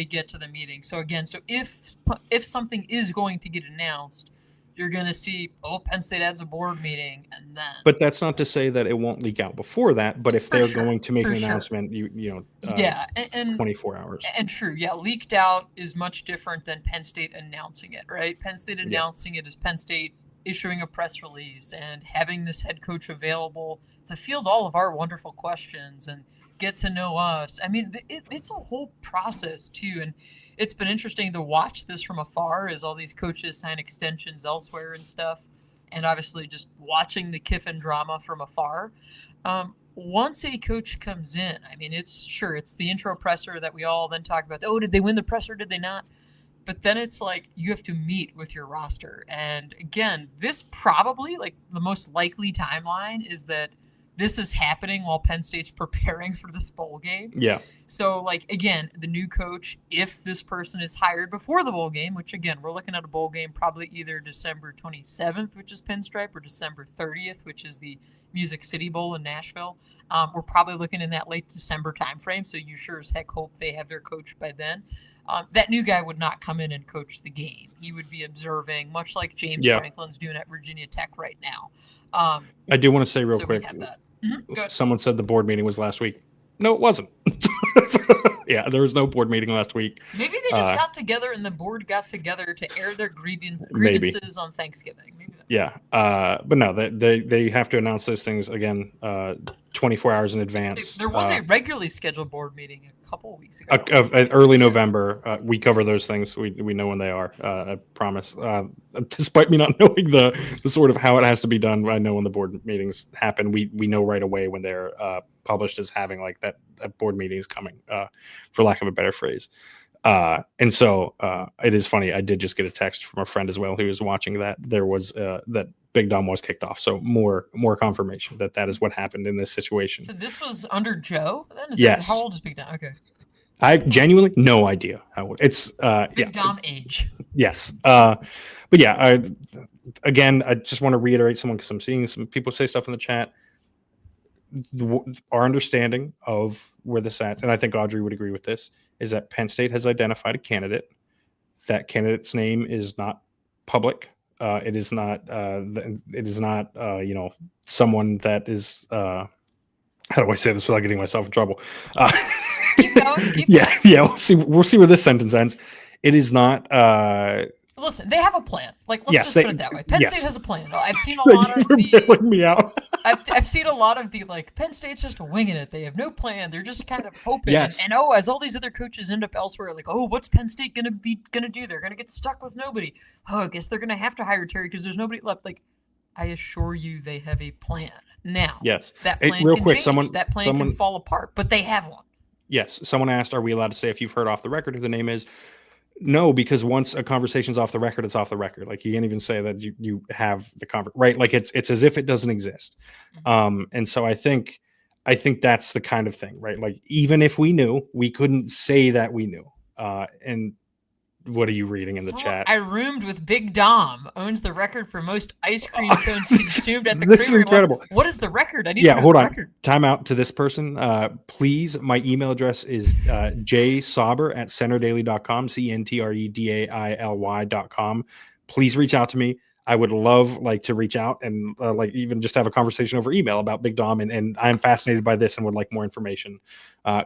get to the meeting. So again, if something is going to get announced, you're going to see, Penn State has a board meeting, and then. But that's not to say that it won't leak out before that. But if they're going to make an announcement, and 24 hours. And true, leaked out is much different than Penn State announcing it, right? Penn State announcing it is Penn State issuing a press release and having this head coach available to field all of our wonderful questions and get to know us. I mean, it's a whole process too, and it's been interesting to watch this from afar as all these coaches sign extensions elsewhere and stuff, and obviously just watching the Kiffin drama from afar. Once a coach comes in, I mean, it's the intro presser that we all then talk about. Oh, did they win the presser? Did they not? But then it's like you have to meet with your roster. And again, this probably, like, the most likely timeline is that this is happening while Penn State's preparing for this bowl game. Yeah. So, like, again, the new coach, if this person is hired before the bowl game, which, again, we're looking at a bowl game probably either December 27th, which is Pinstripe, or December 30th, which is the Music City Bowl in Nashville. We're probably looking in that late December timeframe, so you sure as heck hope they have their coach by then. That new guy would not come in and coach the game. He would be observing, much like James Franklin's doing at Virginia Tech right now. I do want to say real quick, someone said the board meeting was last week. No, it wasn't. Yeah, there was no board meeting last week. Maybe they just got together and the board got together to air their grievances on Thanksgiving. Maybe but no, they have to announce those things again 24 hours in advance. There was a regularly scheduled board meeting a couple of weeks ago. Early November. We cover those things. We know when they are. I promise. Despite me not knowing the sort of how it has to be done, I know when the board meetings happen. We know right away when they're published as having like that board meeting is coming, for lack of a better phrase. And so it is funny. I did just get a text from a friend as well who was watching that there was that Big Dom was kicked off. So more confirmation that is what happened in this situation. So this was under Joe then? Yes. How old is Big Dom? Okay. I genuinely no idea how it's Big Dom age. Yes. But yeah, again, I just want to reiterate someone because I'm seeing some people say stuff in the chat. Our understanding of where this at, and I think Audrey would agree with this, is that Penn State has identified a candidate. That candidate's name is not public. It is not. It is not. Someone that is. How do I say this without getting myself in trouble? Keep going. Yeah. We'll see. We'll see where this sentence ends. It is not. Listen, they have a plan. Like, let's put it that way. Penn State has a plan. I've seen a lot of bailing me out. I've seen a lot of the, like, Penn State's just winging it. They have no plan. They're just kind of hoping. Yes. And as all these other coaches end up elsewhere, like, what's Penn State gonna do? They're gonna get stuck with nobody. I guess they're gonna have to hire Terry because there's nobody left. Like, I assure you, they have a plan. Now, yes, that plan real can quick. change. That plan can fall apart, but they have one. Yes. Someone asked, "Are we allowed to say if you've heard off the record who the name is?" No, because once a conversation's off the record, it's off the record. Like, you can't even say that you have the right? Like, it's as if it doesn't exist. And so I think that's the kind of thing, right? Like, even if we knew, we couldn't say that we knew. And what are you reading in the chat? I roomed with Big Dom, owns the record for most ice cream cones consumed at the This is incredible. What is the record? I need to know hold the on. record. Time out to this person. Please, my email address is jsauber@centerdaily.com, CNTREDAILY.com. Please reach out to me. I would love to reach out and even just have a conversation over email about Big Dom, and I'm fascinated by this and would like more information.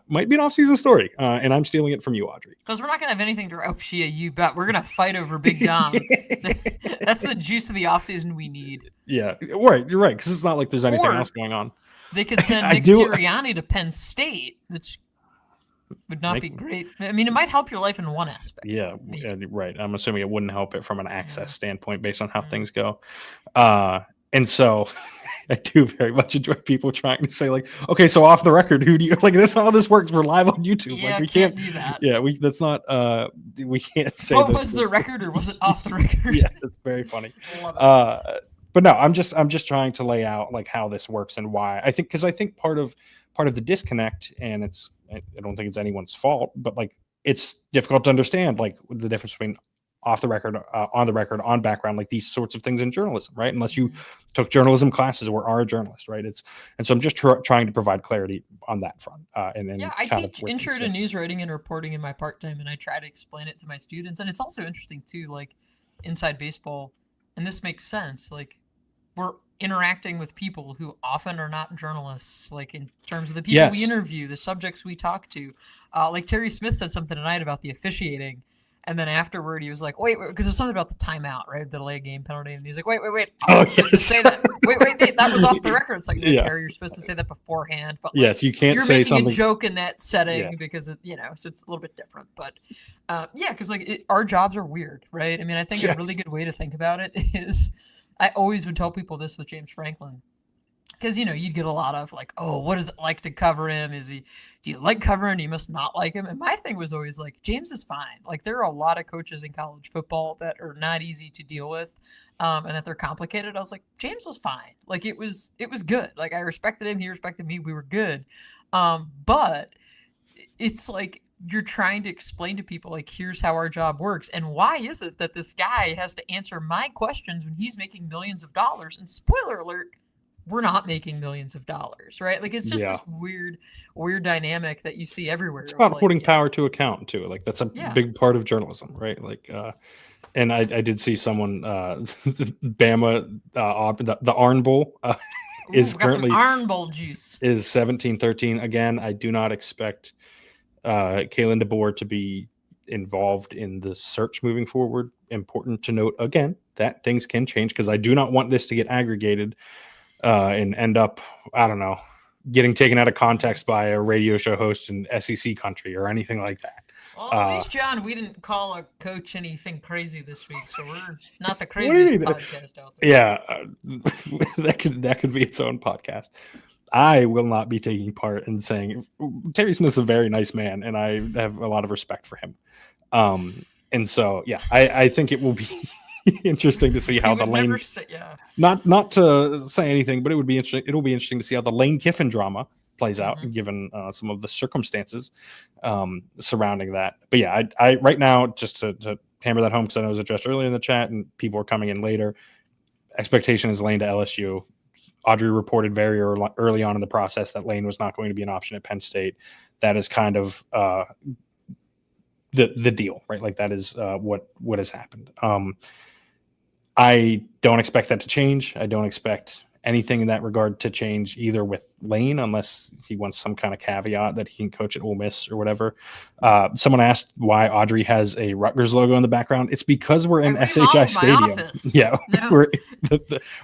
Might be an off-season story, and I'm stealing it from you, Audrey. Because we're not going to have anything to you bet. We're going to fight over Big Dom. That's the juice of the off-season we need. Yeah, right. You're right, because it's not like there's anything else going on. They could send Nick Sirianni to Penn State, which would not be great. I mean, it might help your life in one aspect. Yeah, right. I'm assuming it wouldn't help it from an access standpoint based on how things go. And so I do very much enjoy people trying to say, like, okay, so off the record, who do you like? This is how this works. We're live on YouTube. Yeah, like, we can't do that. Yeah, that's not. We can't say. What was the record, or was it off the record? Yeah, it's very funny. But no, I'm just trying to lay out like how this works and why. I think part of the disconnect, and I don't think it's anyone's fault, but like, it's difficult to understand like the difference between off the record, on the record, on background, like these sorts of things in journalism, right? Unless you took journalism classes or are a journalist, right? And so I'm just trying to provide clarity on that front. I teach intro to news writing and reporting in my part-time, and I try to explain it to my students. And it's also interesting too, like inside baseball, and this makes sense. Like, we're interacting with people who often are not journalists, like in terms of the people we interview, the subjects we talk to. Like Terry Smith said something tonight about the officiating. And then afterward, he was like, wait, because there's something about the timeout, right? The delay game penalty. And he's like, wait. I'm not supposed to say that. Wait, that was off the record. It's like, no, Terry, you're supposed to say that beforehand. But like, yes, you can't say you're something. making a joke in that setting because, so it's a little bit different. But because like our jobs are weird, right? I mean, I think a really good way to think about it is I always would tell people this with James Franklin. Because, you'd get a lot of like, oh, what is it like to cover him? Do you like covering? You must not like him. And my thing was always like, James is fine. Like, there are a lot of coaches in college football that are not easy to deal with and that they're complicated. I was like, James was fine. Like, it was good. Like, I respected him. He respected me. We were good. But it's like, you're trying to explain to people, like, here's how our job works. And why is it that this guy has to answer my questions when he's making millions of dollars? And spoiler alert, we're not making millions of dollars, right? Like, it's just this weird dynamic that you see everywhere. It's about holding power to account too. Like, that's a big part of journalism, right? Like, and I did see someone, Bama, the Arn Bowl is currently Arn Bowl juice is 17-13. Again, I do not expect Kalen DeBoer to be involved in the search moving forward. Important to note again that things can change, because I do not want this to get aggregated and end up, I don't know, getting taken out of context by a radio show host in SEC country or anything like that. Well, at least, John, we didn't call a coach anything crazy this week, so we're not the craziest podcast out there. Yeah, that could be its own podcast. I will not be taking part in saying Terry Smith's a very nice man, and I have a lot of respect for him. And so, I think it will be interesting to see how the Lane. Not to say anything, but it would be interesting. It'll be interesting to see how the Lane Kiffin drama plays out, given some of the circumstances surrounding that. But I right now, just to hammer that home, because I know it was addressed earlier in the chat and people are coming in later. Expectation is Lane to LSU. Audrey reported very early on in the process that Lane was not going to be an option at Penn State. That is kind of the deal, right? Like, that is what has happened. I don't expect that to change. I don't expect anything in that regard to change either with Lane, unless he wants some kind of caveat that he can coach at Ole Miss or whatever. Someone asked why Audrey has a Rutgers logo in the background. It's because we're in SHI Stadium. Yeah, we're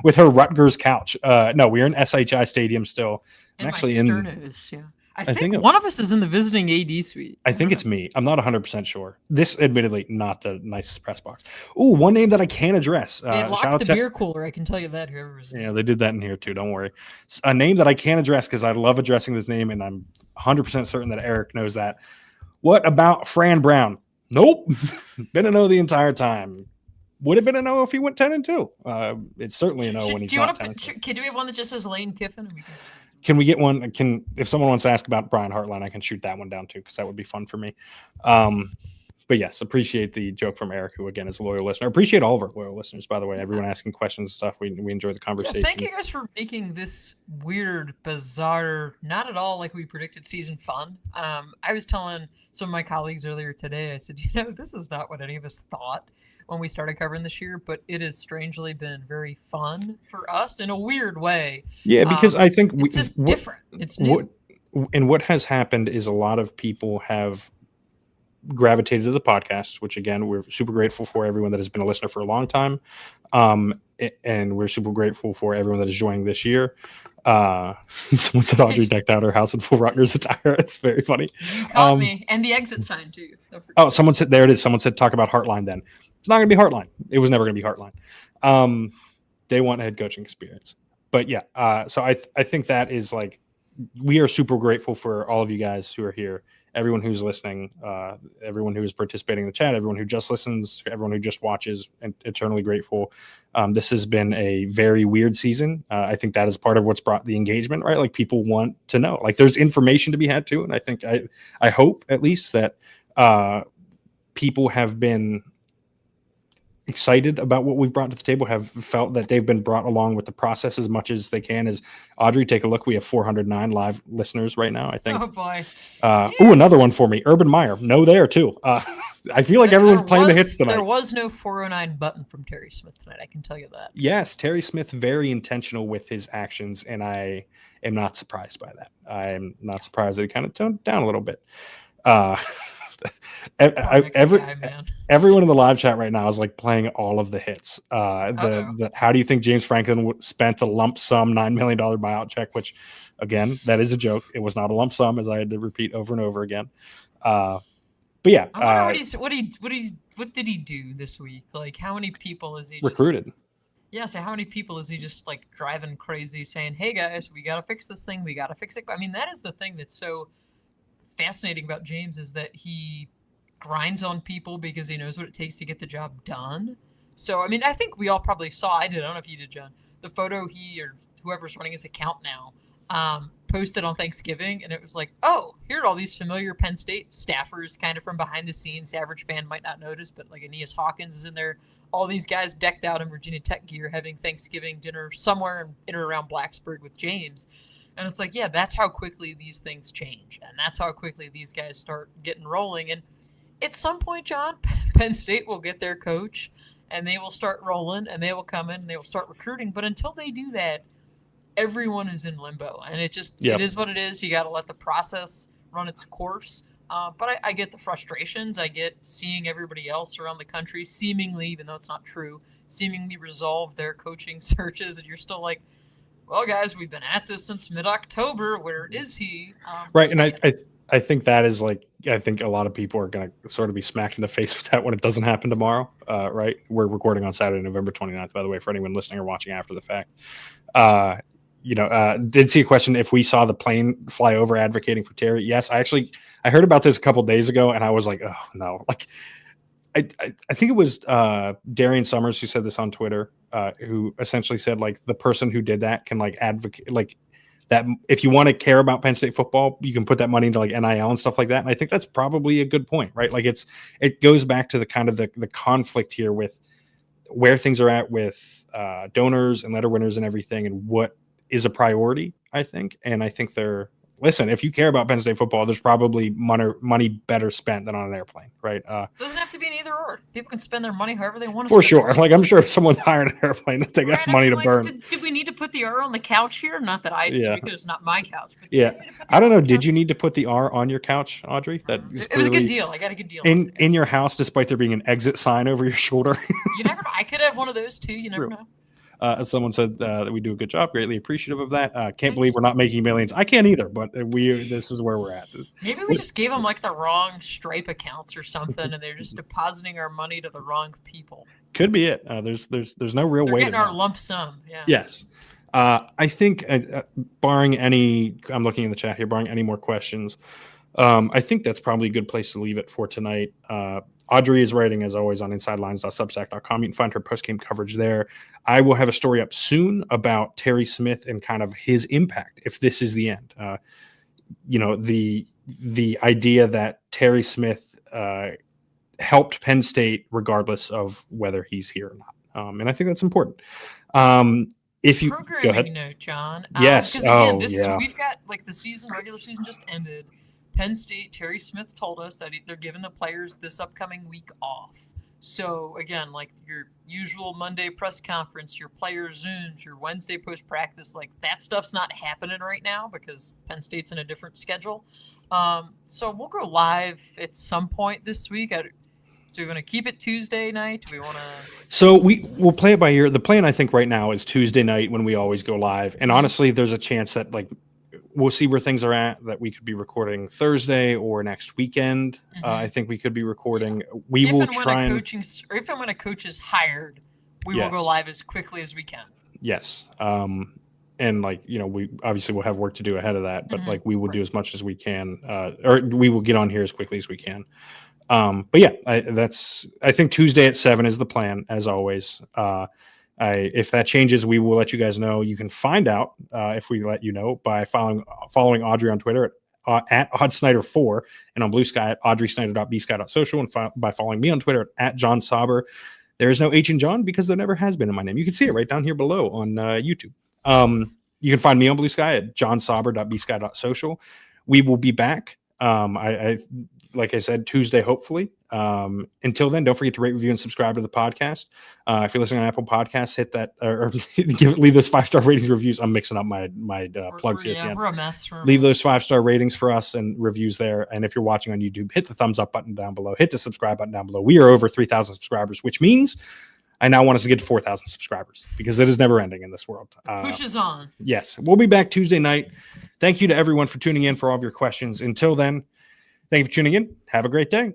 with her Rutgers couch. No, we're in SHI Stadium still. I'm actually in. I think one of us is in the visiting AD suite. I think it's me. I'm not 100% sure. This, admittedly, not the nicest press box. Ooh, one name that I can't address. They locked the beer cooler. I can tell you that. Yeah, they did that in here too. Don't worry. A name that I can't address because I love addressing this name, and I'm 100% certain that Eric knows that. What about Fran Brown? Nope. Been a no the entire time. Would have been a no if he went 10-2. It's certainly a no when he's not 10-2. Do we have one that just says Lane Kiffin? Can we get one? If someone wants to ask about Brian Hartline, I can shoot that one down too, because that would be fun for me. But yes, appreciate the joke from Eric, who again is a loyal listener. Appreciate all of our loyal listeners, by the way. Everyone asking questions and stuff. We enjoy the conversation. Thank you guys for making this weird, bizarre, not at all like we predicted season fun. I was telling some of my colleagues earlier today, I said, this is not what any of us thought when we started covering this year, but it has strangely been very fun for us in a weird way. Yeah, because I think it's just different. It's new. And what has happened is a lot of people have gravitated to the podcast, which again, we're super grateful for everyone that has been a listener for a long time. And we're super grateful for everyone that is joining this year. Someone said Audrey decked out her house in full Rutgers attire. It's very funny. You caught me. And the exit sign too. Oh, someone said, there it is. Someone said, talk about Heartline then. It's not going to be Heartline. It was never going to be Heartline. They want a head coaching experience. But yeah, so I think that is like, we are super grateful for all of you guys who are here, everyone who's listening, everyone who is participating in the chat, everyone who just listens, everyone who just watches, and eternally grateful. This has been a very weird season. I think that is part of what's brought the engagement, right? Like, people want to know, like, there's information to be had too. And I think, I hope at least that people have been excited about what we've brought to the table, have felt that they've been brought along with the process as much as they can. As Audrey, take a look. We have 409 live listeners right now, I think. Oh boy. Another one for me. Urban Meyer. No there too. I feel like everyone's playing the hits tonight. There was no 409 button from Terry Smith tonight. I can tell you that. Yes. Terry Smith, very intentional with his actions. And I am not surprised by that. I'm not surprised that he kind of toned down a little bit. Everyone in the live chat right now is like playing all of the hits. The how do you think James Franklin spent the lump sum $9 million buyout check? Which, again, that is a joke. It was not a lump sum, as I had to repeat over and over again. But yeah, I wonder what did he do this week? Like, how many people is he recruited? Yeah, so how many people is he just like driving crazy, saying, "Hey guys, we gotta fix this thing. We gotta fix it." I mean, that is the thing that's so fascinating about James, is that he grinds on people because he knows what it takes to get the job done. So, I mean, I think we all probably saw, I don't know if you did, John, the photo he or whoever's running his account now posted on Thanksgiving, and it was like, oh, here are all these familiar Penn State staffers kind of from behind the scenes. The average fan might not notice, but like Aeneas Hawkins is in there. All these guys decked out in Virginia Tech gear having Thanksgiving dinner somewhere in or around Blacksburg with James. And it's like, yeah, that's how quickly these things change. And that's how quickly these guys start getting rolling. And at some point, John, Penn State will get their coach and they will start rolling and they will come in and they will start recruiting. But until they do that, everyone is in limbo. And it is what it is. You got to let the process run its course. But I get the frustrations. I get seeing everybody else around the country seemingly, even though it's not true, seemingly resolve their coaching searches. And you're still like, well, guys, we've been at this since mid-October. Where is he? Right. And I think that is like, I think a lot of people are going to sort of be smacked in the face with that when it doesn't happen tomorrow. Right. We're recording on Saturday, November 29th, by the way, for anyone listening or watching after the fact. Did see a question if we saw the plane fly over advocating for Terry. Yes, I heard about this a couple days ago, and I was like, oh no. Like, I think it was Darian Summers who said this on Twitter, who essentially said like the person who did that can like advocate like that. If you want to care about Penn State football, you can put that money into like NIL and stuff like that. And I think that's probably a good point, right? Like it goes back to the kind of the conflict here with where things are at with donors and letter winners and everything, and what is a priority, I think. And I think listen, if you care about Penn State football, there's probably money better spent than on an airplane, right? Doesn't have to be an either or. People can spend their money however they want to. For sure. Like, I'm sure if someone's hiring an airplane, that they got money to burn. Did we need to put the R on the couch here? Not that because it's not my couch. But I don't know. Did you need to put the R on your couch, Audrey? It was a good deal. I got a good deal. In your house, despite there being an exit sign over your shoulder. You never know. I could have one of those too. You never know. As someone said that we do a good job, greatly appreciative of that. Can't believe we're not making millions. I can't either, but this is where we're at. Maybe we just gave them like the wrong Stripe accounts or something, and they're just depositing our money to the wrong people. Could be it. There's no real way. Getting our lump sum. Yeah. Yes. I think barring any, I'm looking in the chat here, barring any more questions, I think that's probably a good place to leave it for tonight. Audrey is writing, as always, on insidelines.substack.com. You can find her post-game coverage there. I will have a story up soon about Terry Smith and kind of his impact if this is the end. The idea that Terry Smith helped Penn State regardless of whether he's here or not. And I think that's important. If you go ahead, note, John. Yes. We've got like the regular season just ended. Penn State, Terry Smith told us that they're giving the players this upcoming week off. So, again, like your usual Monday press conference, your player Zooms, your Wednesday post-practice, like that stuff's not happening right now because Penn State's in a different schedule. So we'll go live at some point this week. So we're going to keep it Tuesday night? Do we want to? So we'll play it by ear. The plan, I think, right now is Tuesday night when we always go live. And honestly, there's a chance that like we'll see where things are at, that we could be recording Thursday or next weekend. I think we could be recording. We will try if and when a coach is hired, we will go live as quickly as we can. Yes. And like, we obviously will have work to do ahead of that, but like we will do as much as we can, or we will get on here as quickly as we can. But yeah, I think Tuesday at 7 is the plan, as always. If that changes, we will let you guys know. You can find out if we let you know by following Audrey on Twitter at OddSnyder4 and on Blue Sky at AudreySnyder.bsky.social, and by following me on Twitter at John Sauber. There is no H in John because there never has been in my name. You can see it right down here below on YouTube. You can find me on Blue Sky at johnsauber.bsky.social. We will be back. I like I said, Tuesday, hopefully. Until then, don't forget to rate, review, and subscribe to the podcast. If you're listening on Apple Podcasts, hit that or leave those 5-star ratings, reviews. I'm mixing up my plugs here. Yeah, we're a mess. Leave those 5-star ratings for us and reviews there. And if you're watching on YouTube, hit the thumbs up button down below. Hit the subscribe button down below. We are over 3,000 subscribers, which means I now want us to get to 4,000 subscribers because it is never ending in this world. Push is on. Yes. We'll be back Tuesday night. Thank you to everyone for tuning in for all of your questions. Until then, thank you for tuning in. Have a great day.